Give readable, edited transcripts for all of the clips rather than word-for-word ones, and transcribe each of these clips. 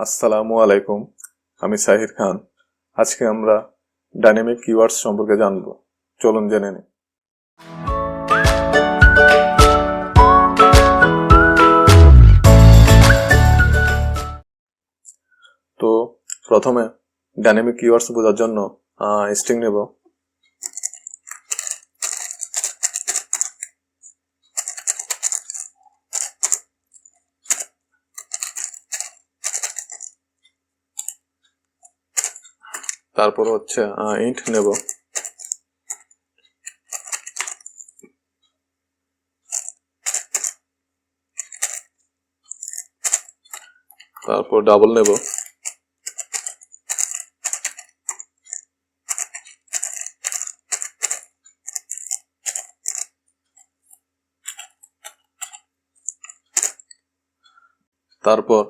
আসসালামু আলাইকুম, আমি সাহির খান। আজকে আমরা ডাইনামিক কিওয়ার্ডস সম্পর্কে জানব। চলুন জেনে নিই। তো প্রথমে ডাইনামিক কিওয়ার্ডস বোঝার জন্য স্ট্রিং নেব। তারপর হচ্ছে ইন্ট নেব। তারপর ডাবল নেব। তারপর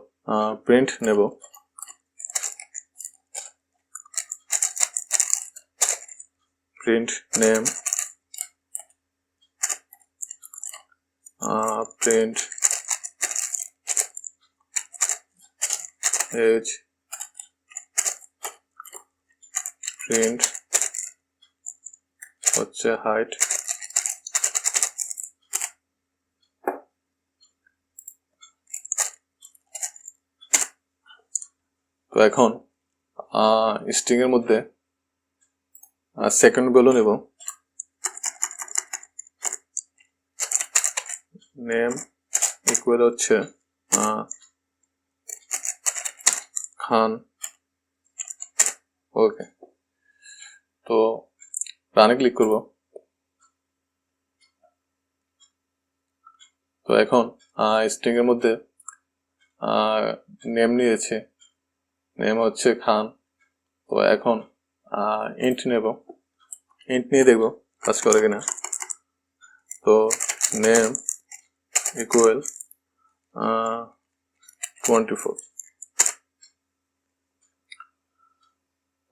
প্রিন্ট নেব। Print name, print age, print হচ্ছে হাইট। তো এখন স্ট্রিং এর মধ্যে সেকেন্ড ভ্যালু নেব। নেম ইকুয়াল হচ্ছে খান। ওকে, তো রানে ক্লিক করব। তো এখন স্ট্রিং এর মধ্যে নেম নিয়েছে, নেম হচ্ছে খান। তো এখন ইন্ট নেব। ইন্ট নিয়ে দেখব কাজ করে কিনা। তো নেম ইকুয়াল 24।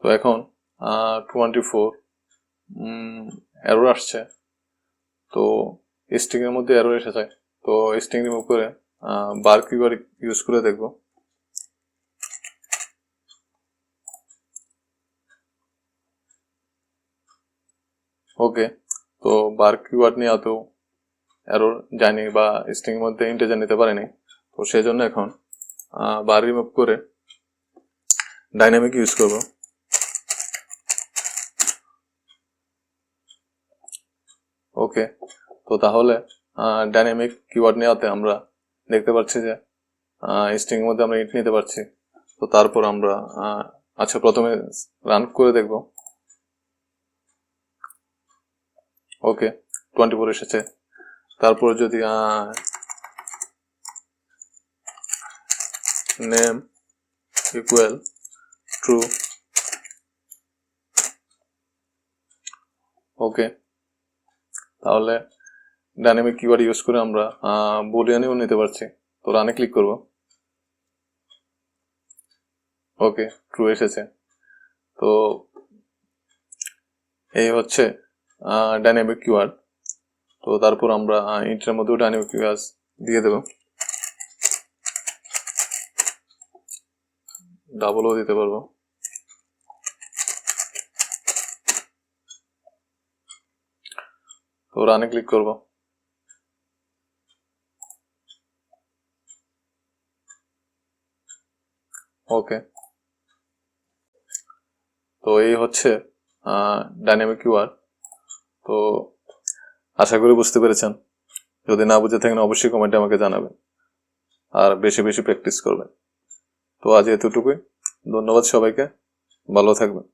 তো এখন 24 এরর আসছে। তো স্ট্রিং এর মধ্যে এরর এসেছে। তো স্ট্রিং রিমুভ করে বার কিওয়ার্ড ইউজ করে দেখব। ওকে, তো বার কিওয়ার্ড নিয়ে এত এরর যায়নি বা স্ট্রিং এর মধ্যে ইন্টিজার নিতে পারেনি। তো সেই জন্য এখন বার রিমুভ করে ডাইনামিক ইউজ করব। ওকে, তো তাহলে ডাইনামিক কিওয়ার্ড নেওয়াতে আমরা দেখতে পাচ্ছি যে স্ট্রিং এর মধ্যে আমরা ইন্ট নিতে পারছি। তো তারপর আমরা আচ্ছা প্রথমে রান করে দেখব। ওকে, 24 এসেছে। তারপর যদি নেম ইকুয়াল ট্রু। ওকে, তাহলে ডাইনামিক কিওয়ার্ড ইউজ করে আমরা বুলিয়ানও নিতে পারছি। তো রানে ক্লিক করব। ওকে, ট্রু এসেছে। তো এই হচ্ছে ডাইনামিক কিওয়ার্ড। তো তারপর আমরা ইন্টের মধ্যেও ডাইনামিক কিওয়ার্ড দিয়ে দেব। ডাবলও দিতে পারবো। তো রানে ক্লিক করব। ওকে, তো এই হচ্ছে ডাইনামিক কিওয়ার্ড। তো আশা করি বুঝতে পেরেছেন। যদি না বুঝে থাকেন অবশ্যই কমেন্টে আমাকে জানাবেন, আর বেশি বেশি প্র্যাকটিস করবেন। তো আজ এতটুকুই। ধন্যবাদ সবাইকে, ভালো থাকবেন।